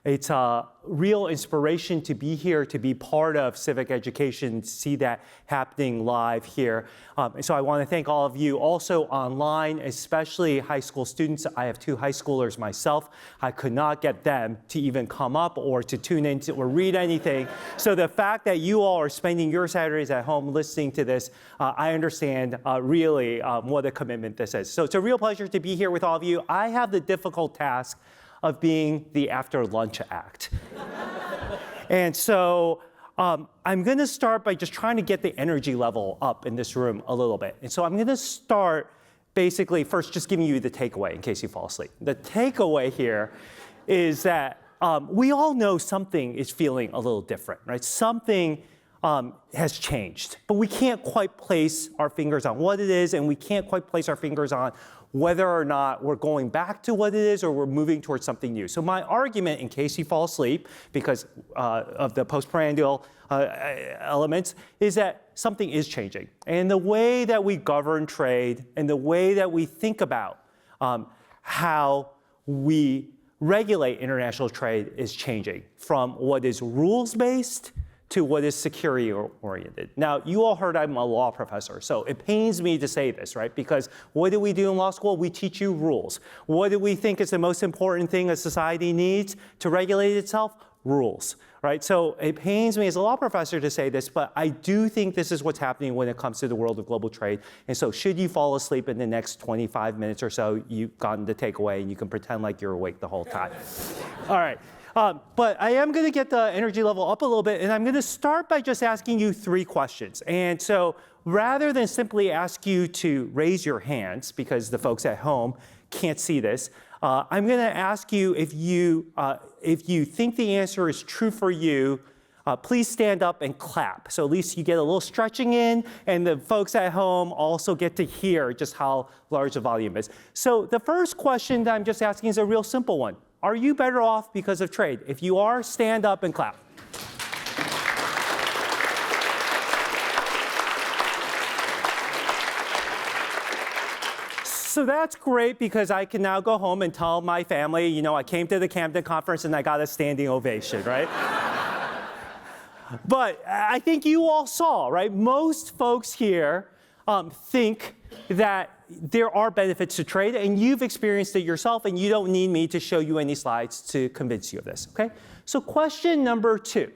It's a real inspiration to be here, to be part of civic education, to see that happening live here. So I want to thank all of you also online, especially high school students. I have 2 high schoolers myself. I could not get them to even come up or to tune in or read anything. So the fact that you all are spending your Saturdays at home listening to this, I understand really what a commitment this is. So it's a real pleasure to be here with all of you. I have the difficult task of being the after lunch act. And so I'm going to start by just trying to get the energy level up in this room a little bit. And so I'm going to start basically first just giving you the takeaway in case you fall asleep. The takeaway here is that we all know something is feeling a little different, right? Something has changed, but we can't quite place our fingers on what it is, and we can't quite place our fingers on whether or not we're going back to what it is or we're moving towards something new. So my argument, in case you fall asleep because of the postprandial elements, is that something is changing. And the way that we govern trade and the way that we think about how we regulate international trade is changing from what is rules-based to what is security-oriented. Now, you all heard I'm a law professor, so it pains me to say this, right? Because what do we do in law school? We teach you rules. What do we think is the most important thing a society needs to regulate itself? Rules, right? So it pains me as a law professor to say this, but I do think this is what's happening when it comes to the world of global trade. And so should you fall asleep in the next 25 minutes or so, you've gotten the takeaway and you can pretend like you're awake the whole time. All right. But I am going to get the energy level up a little bit, and I'm going to start by just asking you 3 questions. And so rather than simply ask you to raise your hands, because the folks at home can't see this, I'm going to ask you if you think the answer is true for you, please stand up and clap. So at least you get a little stretching in, and the folks at home also get to hear just how large the volume is. So the first question that I'm just asking is a real simple one. Are you better off because of trade? If you are, stand up and clap. So that's great because I can now go home and tell my family, you know, I came to the Camden Conference and I got a standing ovation, right? But I think you all saw, right? Most folks here think that there are benefits to trade, and you've experienced it yourself, and you don't need me to show you any slides to convince you of this, okay? So question number 2.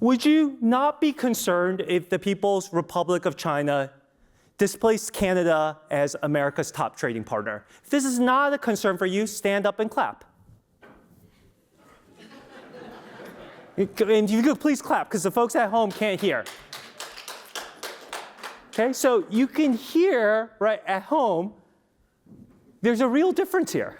Would you not be concerned if the People's Republic of China displaced Canada as America's top trading partner? If this is not a concern for you, stand up and clap. And you could please clap, because the folks at home can't hear. Okay, so you can hear, right, at home, there's a real difference here.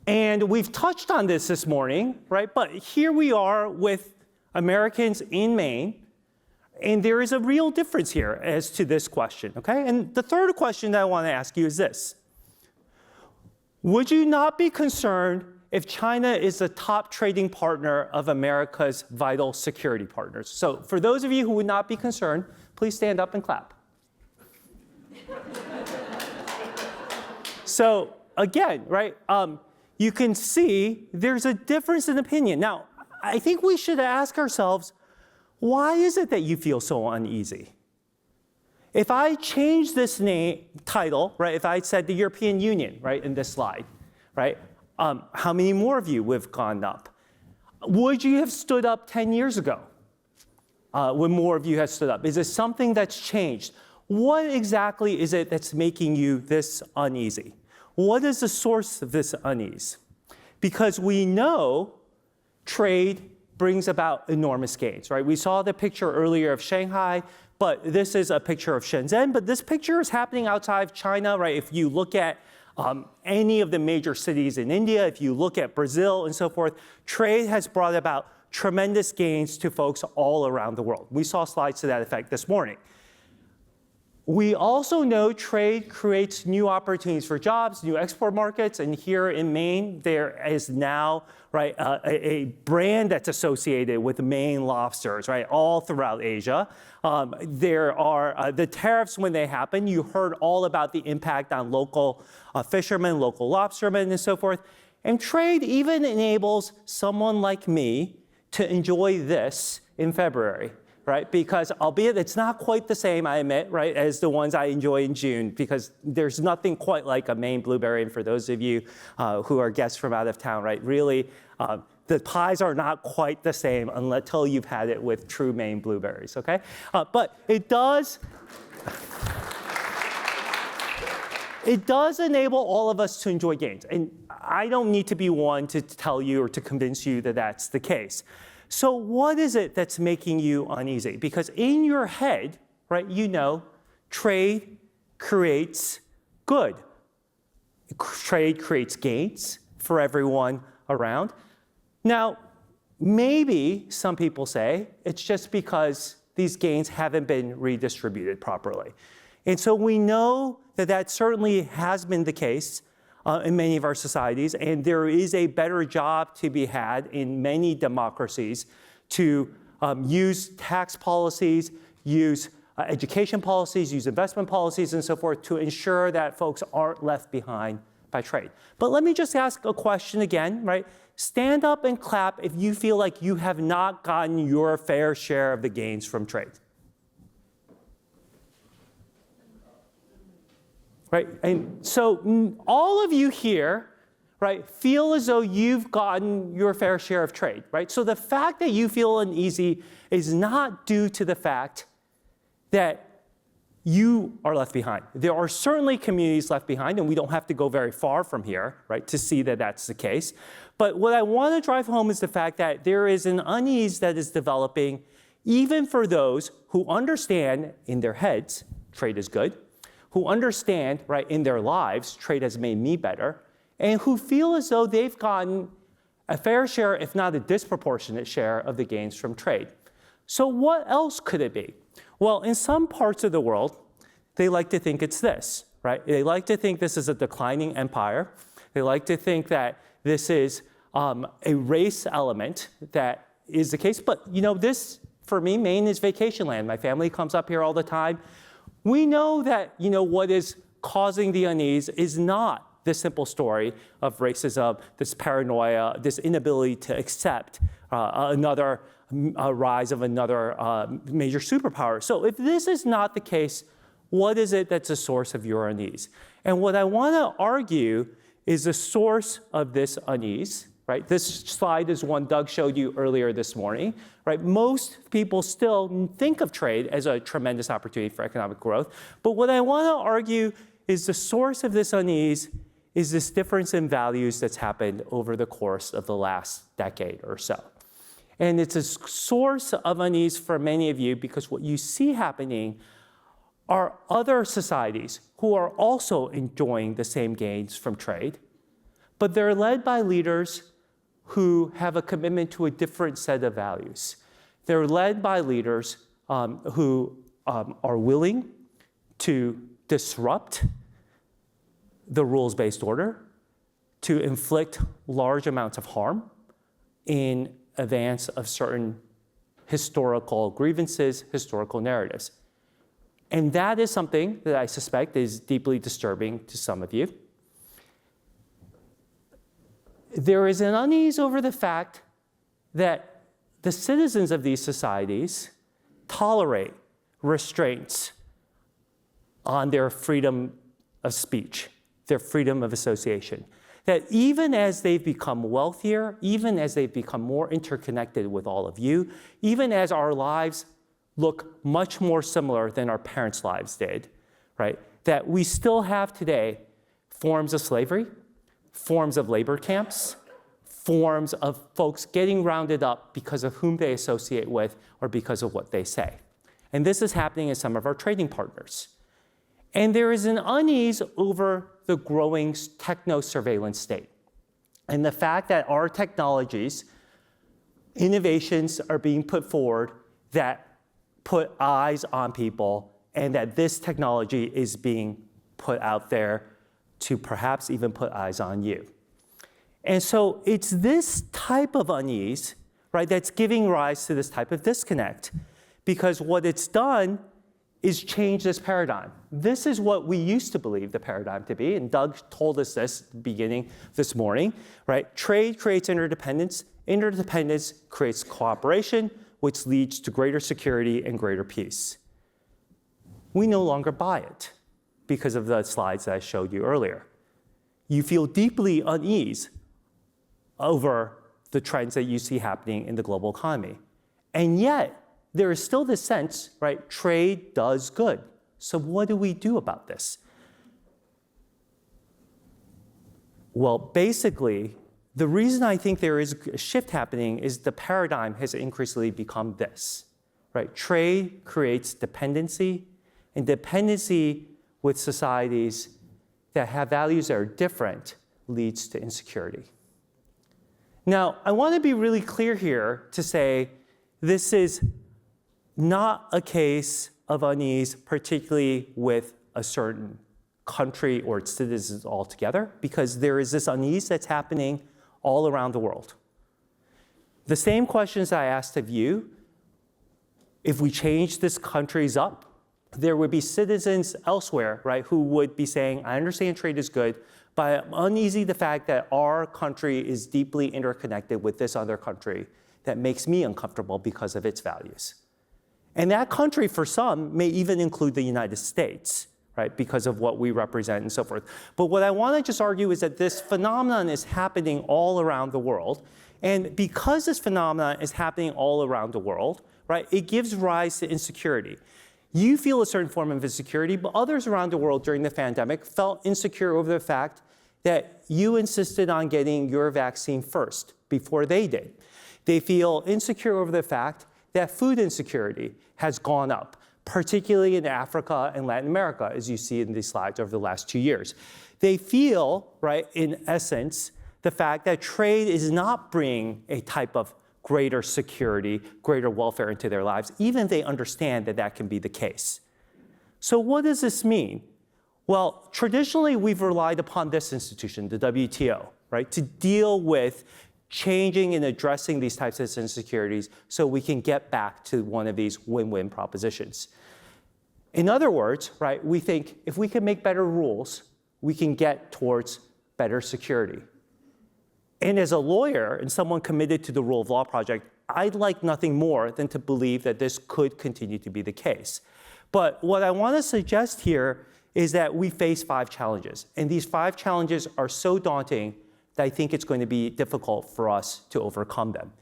And we've touched on this morning, right? But here we are with Americans in Maine, and there is a real difference here as to this question, okay? And the third question that I want to ask you is this. Would you not be concerned if China is the top trading partner of America's vital security partners? So for those of you who would not be concerned, please stand up and clap. So again, right, you can see there's a difference in opinion. Now, I think we should ask ourselves, why is it that you feel so uneasy? If I change this title, right, if I said the European Union, right, in this slide, right, how many more of you would have gone up? Would you have stood up 10 years ago? When more of you have stood up? Is it something that's changed? What exactly is it that's making you this uneasy? What is the source of this unease? Because we know trade brings about enormous gains, right? We saw the picture earlier of Shanghai, but this is a picture of Shenzhen. But this picture is happening outside of China, right? If you look at any of the major cities in India, if you look at Brazil and so forth, trade has brought about tremendous gains to folks all around the world. We saw slides to that effect this morning. We also know trade creates new opportunities for jobs, new export markets, and here in Maine, there is now, right, a brand that's associated with Maine lobsters, right, all throughout Asia. There are the tariffs when they happen. You heard all about the impact on local fishermen, local lobstermen, and so forth. And trade even enables someone like me to enjoy this in February, right? Because albeit it's not quite the same, I admit, right, as the ones I enjoy in June, because there's nothing quite like a Maine blueberry. And for those of you who are guests from out of town, right, really, the pies are not quite the same until you've had it with true Maine blueberries, okay? But it does enable all of us to enjoy gains. And I don't need to be one to tell you or to convince you that that's the case. So what is it that's making you uneasy? Because in your head, right, you know, trade creates good. Trade creates gains for everyone around. Now, maybe some people say it's just because these gains haven't been redistributed properly. And so we know that that certainly has been the case in many of our societies, and there is a better job to be had in many democracies to use tax policies, use education policies, use investment policies, and so forth to ensure that folks aren't left behind by trade. But let me just ask a question again, right? Stand up and clap if you feel like you have not gotten your fair share of the gains from trade. Right? And so all of you here, right, feel as though you've gotten your fair share of trade, right? So the fact that you feel uneasy is not due to the fact that you are left behind. There are certainly communities left behind, and we don't have to go very far from here, right, to see that that's the case. But what I want to drive home is the fact that there is an unease that is developing even for those who understand in their heads trade is good, who understand, right, in their lives trade has made me better, and who feel as though they've gotten a fair share, if not a disproportionate share, of the gains from trade. So what else could it be? Well, in some parts of the world, they like to think it's this, right? They like to think this is a declining empire. They like to think that this is a race element that is the case. But, you know, this, for me, Maine is vacation land. My family comes up here all the time. We know that, you know, what is causing the unease is not the simple story of racism, this paranoia, this inability to accept another rise of another major superpower. So if this is not the case, what is it that's the source of your unease? And what I want to argue is the source of this unease, right? This slide is one Doug showed you earlier this morning, right? Most people still think of trade as a tremendous opportunity for economic growth. But what I want to argue is the source of this unease is this difference in values that's happened over the course of the last decade or so. And it's a source of unease for many of you because what you see happening are other societies who are also enjoying the same gains from trade, but they're led by leaders who have a commitment to a different set of values. They're led by leaders who are willing to disrupt the rules-based order, to inflict large amounts of harm in advance of certain historical grievances, historical narratives. And that is something that I suspect is deeply disturbing to some of you. There is an unease over the fact that the citizens of these societies tolerate restraints on their freedom of speech, their freedom of association. That even as they've become wealthier, even as they've become more interconnected with all of you, even as our lives look much more similar than our parents' lives did, right? That we still have today forms of slavery, forms of labor camps, forms of folks getting rounded up because of whom they associate with or because of what they say. And this is happening in some of our trading partners. And there is an unease over the growing techno-surveillance state. And the fact that our technologies, innovations are being put forward that put eyes on people, and that this technology is being put out there to perhaps even put eyes on you. And so it's this type of unease, right, that's giving rise to this type of disconnect. Because what it's done is change this paradigm. This is what we used to believe the paradigm to be, and Doug told us this beginning this morning, right? Trade creates interdependence. Interdependence creates cooperation, which leads to greater security and greater peace. We no longer buy it because of the slides that I showed you earlier. You feel deeply unease over the trends that you see happening in the global economy. And yet, there is still this sense, right, trade does good. So what do we do about this? Well, basically, the reason I think there is a shift happening is the paradigm has increasingly become this, right? Trade creates dependency, and dependency with societies that have values that are different leads to insecurity. Now, I want to be really clear here to say this is not a case of unease, particularly with a certain country or its citizens altogether, because there is this unease that's happening all around the world. The same questions I asked of you, if we change this countries up, there would be citizens elsewhere, right, who would be saying, I understand trade is good, but I'm uneasy the fact that our country is deeply interconnected with this other country that makes me uncomfortable because of its values. And that country, for some, may even include the United States, right, because of what we represent and so forth. But what I want to just argue is that this phenomenon is happening all around the world. And because this phenomenon is happening all around the world, right, it gives rise to insecurity. You feel a certain form of insecurity, but others around the world during the pandemic felt insecure over the fact that you insisted on getting your vaccine first before they did. They feel insecure over the fact that food insecurity has gone up, particularly in Africa and Latin America, as you see in these slides over the last 2 years. They feel, right, in essence, the fact that trade is not bringing a type of greater security, greater welfare into their lives, even if they understand that that can be the case. So what does this mean? Well, traditionally, we've relied upon this institution, the WTO, right, to deal with changing and addressing these types of insecurities so we can get back to one of these win-win propositions. In other words, right, we think if we can make better rules, we can get towards better security. And as a lawyer and someone committed to the Rule of Law Project, I'd like nothing more than to believe that this could continue to be the case. But what I want to suggest here is that we face 5 challenges. And these 5 challenges are so daunting that I think it's going to be difficult for us to overcome them.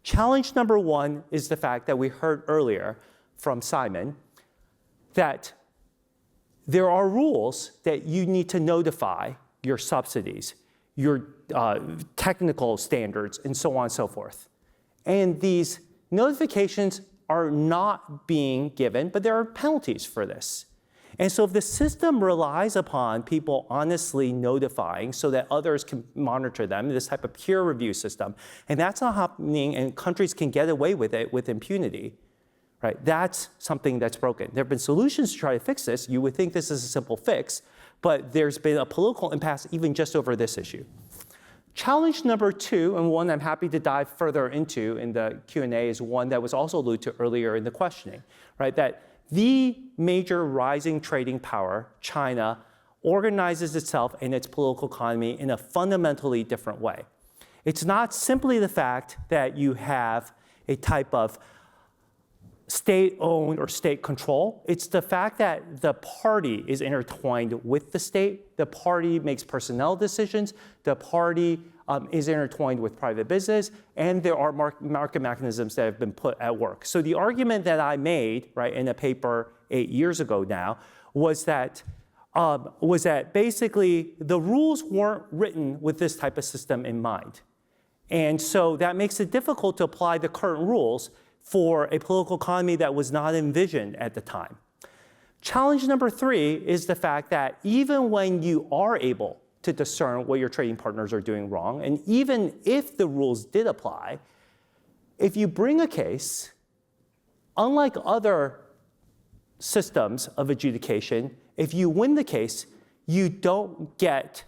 Challenge number 1 is the fact that we heard earlier from Simon that there are rules that you need to notify your subsidies, your technical standards, and so on and so forth. And these notifications are not being given, but there are penalties for this. And so if the system relies upon people honestly notifying so that others can monitor them, this type of peer review system, and that's not happening and countries can get away with it with impunity, right? That's something that's broken. There have been solutions to try to fix this. You would think this is a simple fix, but there's been a political impasse even just over this issue. Challenge number 2, and one I'm happy to dive further into in the Q&A, is one that was also alluded to earlier in the questioning, right? That the major rising trading power, China, organizes itself and its political economy in a fundamentally different way. It's not simply the fact that you have a type of state-owned or state control. It's the fact that the party is intertwined with the state. The party makes personnel decisions. The party is intertwined with private business, and there are market mechanisms that have been put at work. So the argument that I made, right, in a paper 8 years ago now was that basically the rules weren't written with this type of system in mind. And so that makes it difficult to apply the current rules for a political economy that was not envisioned at the time. Challenge number 3 is the fact that even when you are able to discern what your trading partners are doing wrong, and even if the rules did apply, if you bring a case, unlike other systems of adjudication, if you win the case, you don't get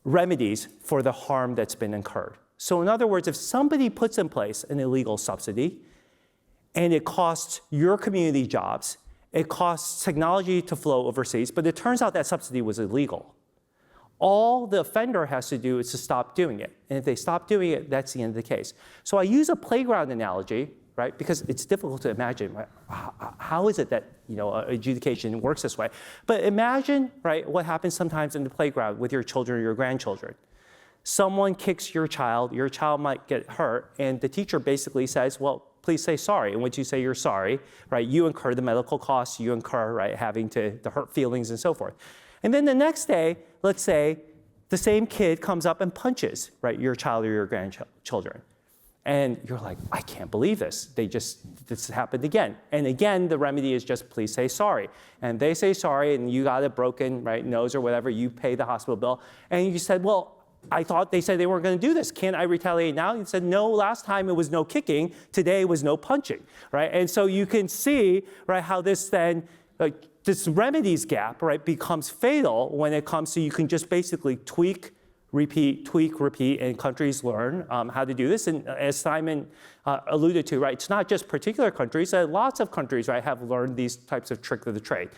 remedies for the harm that's been incurred. So in other words, if somebody puts in place an illegal subsidy and it costs your community jobs It costs technology to flow overseas, but it turns out that subsidy was illegal. All the offender has to do is to stop doing it. And if they stop doing it, that's the end of the case. So I use a playground analogy, right? Because it's difficult to imagine, right? How is it that adjudication works this way? But imagine, right, what happens sometimes in the playground with your children or your grandchildren. Someone kicks your child might get hurt, and the teacher basically says, well, please say sorry. And once you say you're sorry, right, you incur the medical costs, you incur, right, having the hurt feelings and so forth. And then the next day, let's say the same kid comes up and punches, right, your child or your grandchildren. And you're like, I can't believe this. This happened again. And again, the remedy is just please say sorry. And they say sorry, and you got a broken, right, nose or whatever, you pay the hospital bill. And you said, well, I thought they said they weren't going to do this. Can't I retaliate now? You said, no, last time it was no kicking. Today it was no punching, right? And so you can see, right, how this then, this remedies gap, right, becomes fatal when it comes to you can just basically tweak, repeat, and countries learn how to do this. And as Simon alluded to, right, it's not just particular countries. Lots of countries, right, have learned these types of tricks of the trade.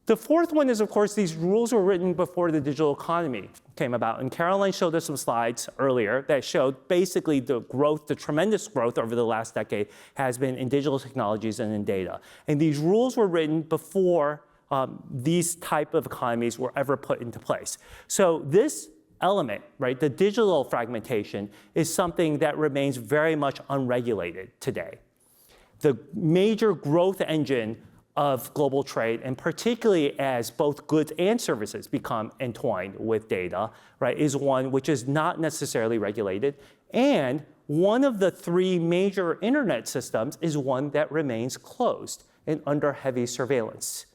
The fourth one is, of course, these rules were written before the digital economy came about. And Caroline showed us some slides earlier that showed basically the growth, the tremendous growth over the last decade has been in digital technologies and in data. And these rules were written before these type of economies were ever put into place. So this element, right, the digital fragmentation, is something that remains very much unregulated today. The major growth engine of global trade, and particularly as both goods and services become entwined with data, right, is one which is not necessarily regulated. And one of the three major internet systems is one that remains closed and under heavy surveillance.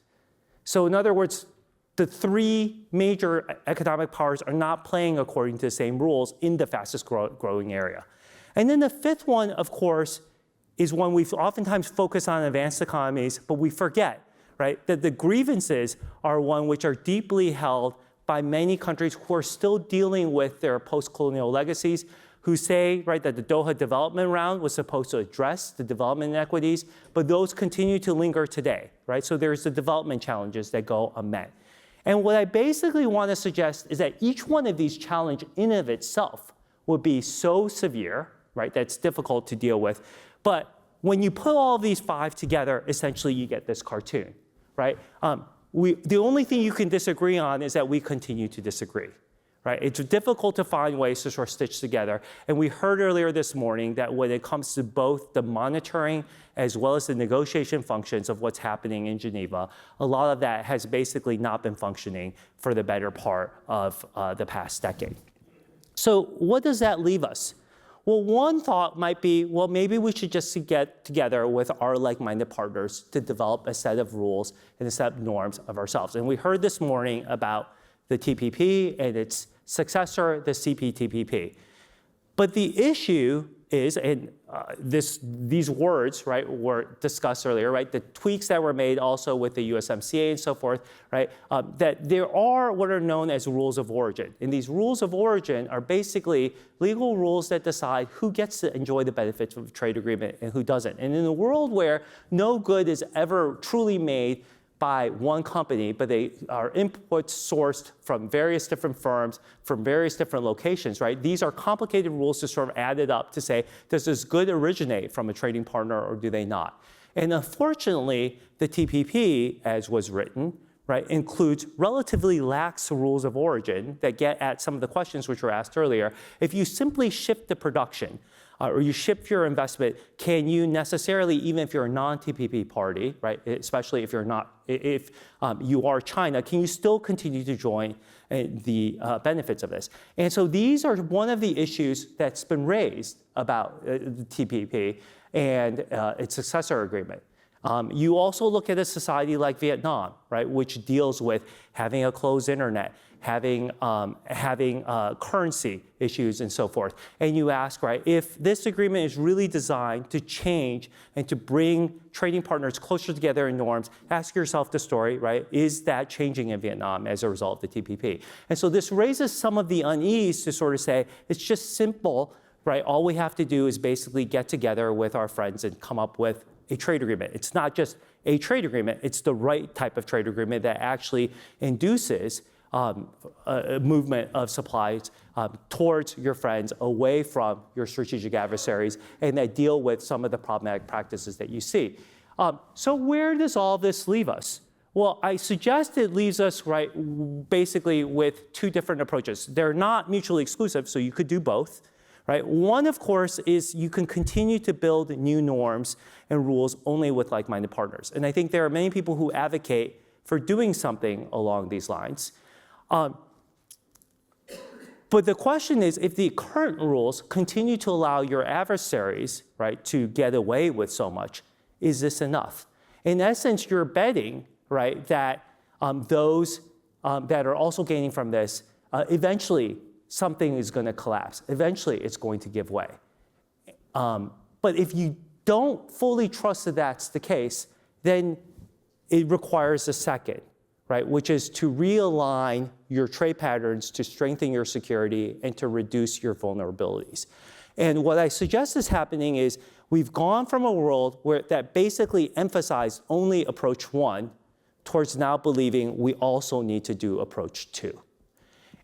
So in other words, the three major economic powers are not playing according to the same rules in the fastest growing area. And then the fifth one, of course, is one we oftentimes focus on advanced economies, but we forget, right, that the grievances are one which are deeply held by many countries who are still dealing with their post-colonial legacies, who say, right, that the Doha development round was supposed to address the development inequities, but those continue to linger today, right? So there's the development challenges that go unmet. And what I basically want to suggest is that each one of these challenges in and of itself would be so severe, right, that's difficult to deal with. But when you put all these five together, essentially you get this cartoon, right? The only thing you can disagree on is that we continue to disagree, right? It's difficult to find ways to sort of stitch together. And we heard earlier this morning that when it comes to both the monitoring as well as the negotiation functions of what's happening in Geneva, a lot of that has basically not been functioning for the better part of the past decade. So what does that leave us? Well, one thought might be, well, maybe we should just get together with our like-minded partners to develop a set of rules and a set of norms of ourselves. And we heard this morning about the TPP and its successor, the CPTPP. But the issue is, and these words, right, were discussed earlier, right, the tweaks that were made also with the USMCA and so forth, right, that there are what are known as rules of origin. And these rules of origin are basically legal rules that decide who gets to enjoy the benefits of a trade agreement and who doesn't. And in a world where no good is ever truly made by one company, but they are inputs sourced from various different firms, from various different locations, right? These are complicated rules to sort of add it up to say, does this good originate from a trading partner or do they not? And unfortunately, the TPP, as was written, right, includes relatively lax rules of origin that get at some of the questions which were asked earlier. If you simply shift the production, or you shift your investment, can you necessarily, even if you're a non-TPP party, right, especially if you're not, if you are China, can you still continue to join the benefits of this? And so these are one of the issues that's been raised about the TPP and its successor agreement. You also look at a society like Vietnam, right, which deals with having a closed internet, having currency issues and so forth. And you ask, right, if this agreement is really designed to change and to bring trading partners closer together in norms, ask yourself the story, right, is that changing in Vietnam as a result of the TPP? And so this raises some of the unease to sort of say, it's just simple, right? All we have to do is basically get together with our friends and come up with a trade agreement. It's not just a trade agreement. It's the right type of trade agreement that actually induces a movement of supplies towards your friends, away from your strategic adversaries, and that deal with some of the problematic practices that you see. So where does all this leave us? Well, I suggest it leaves us basically with two different approaches. They're not mutually exclusive, so you could do both. Right? One, of course, is you can continue to build new norms and rules only with like-minded partners. And I think there are many people who advocate for doing something along these lines. But the question is, if the current rules continue to allow your adversaries, right, to get away with so much, is this enough? In essence, you're betting, right, that those that are also gaining from this, eventually something is going to collapse. Eventually, it's going to give way. But if you don't fully trust that that's the case, then it requires a second, right, which is to realign your trade patterns to strengthen your security and to reduce your vulnerabilities. And what I suggest is happening is we've gone from a world that basically emphasized only approach one towards now believing we also need to do approach two.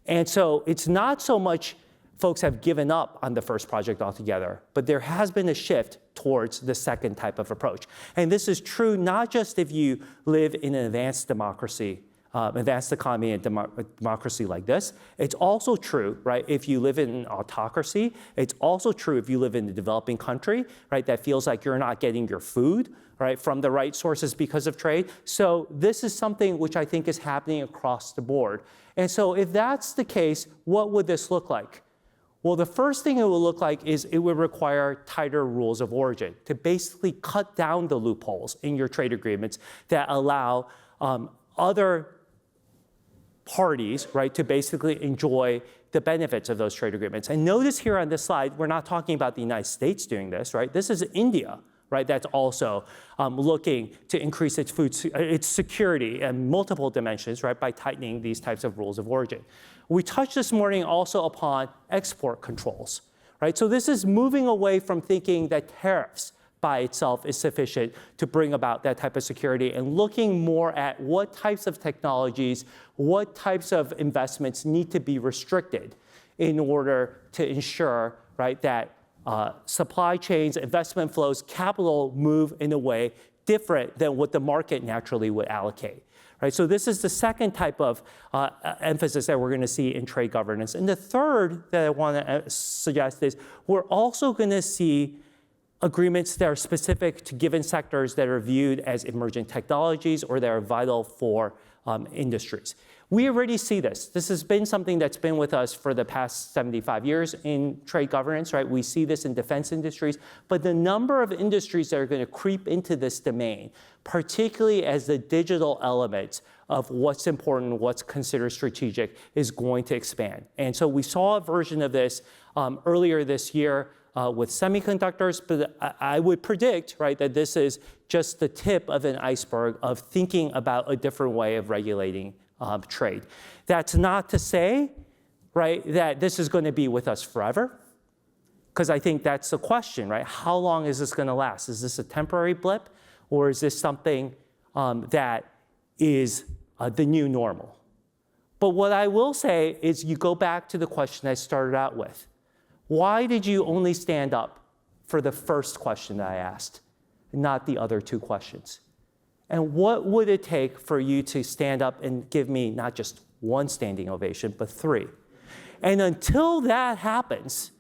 And so it's not so much folks have given up on the first project altogether, but there has been a shift towards the second type of approach. And this is true not just if you live in an advanced democracy, advanced economy and democracy like this. It's also true, right, if you live in an autocracy. It's also true if you live in a developing country, right, that feels like you're not getting your food, right, from the right sources because of trade. So this is something which I think is happening across the board. And so if that's the case, what would this look like? Well, the first thing it will look like is it would require tighter rules of origin to basically cut down the loopholes in your trade agreements that allow other parties, right, to basically enjoy the benefits of those trade agreements. And notice here on this slide, we're not talking about the United States doing this, right? This is India, right, that's also looking to increase its security in multiple dimensions, right, by tightening these types of rules of origin. We touched this morning also upon export controls, right? So this is moving away from thinking that tariffs by itself is sufficient to bring about that type of security and looking more at what types of technologies, what types of investments need to be restricted in order to ensure, right, that supply chains, investment flows, capital move in a way different than what the market naturally would allocate. Right? So this is the second type of emphasis that we're going to see in trade governance. And the third that I want to suggest is we're also going to see agreements that are specific to given sectors that are viewed as emerging technologies or that are vital for industries. We already see this. This has been something that's been with us for the past 75 years in trade governance, right? We see this in defense industries, but the number of industries that are going to creep into this domain, particularly as the digital elements of what's important, what's considered strategic, is going to expand. And so we saw a version of this earlier this year with semiconductors, but I would predict, right, that this is just the tip of an iceberg of thinking about a different way of regulating trade. That's not to say, right, that this is going to be with us forever, because I think that's the question, right? How long is this going to last? Is this a temporary blip, or is this something that is the new normal? But what I will say is you go back to the question I started out with. Why did you only stand up for the first question that I asked, not the other two questions? And what would it take for you to stand up and give me not just one standing ovation, but three? And until that happens,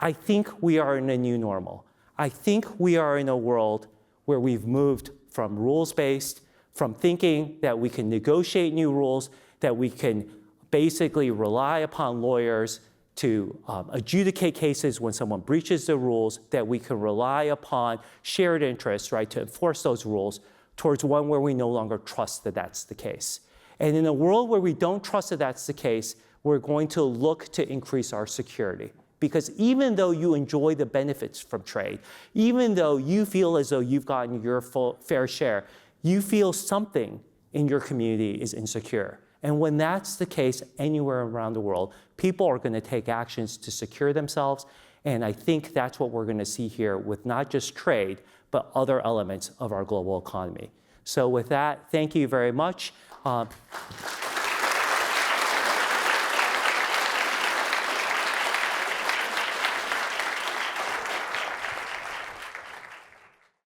I think we are in a new normal. I think we are in a world where we've moved from rules-based, from thinking that we can negotiate new rules, that we can basically rely upon lawyers to adjudicate cases when someone breaches the rules, that we can rely upon shared interests, right, to enforce those rules, towards one where we no longer trust that that's the case. And in a world where we don't trust that that's the case, we're going to look to increase our security. Because even though you enjoy the benefits from trade, even though you feel as though you've gotten your fair share, you feel something in your community is insecure. And when that's the case anywhere around the world, people are going to take actions to secure themselves. And I think that's what we're going to see here with not just trade, but other elements of our global economy. So with that, thank you very much.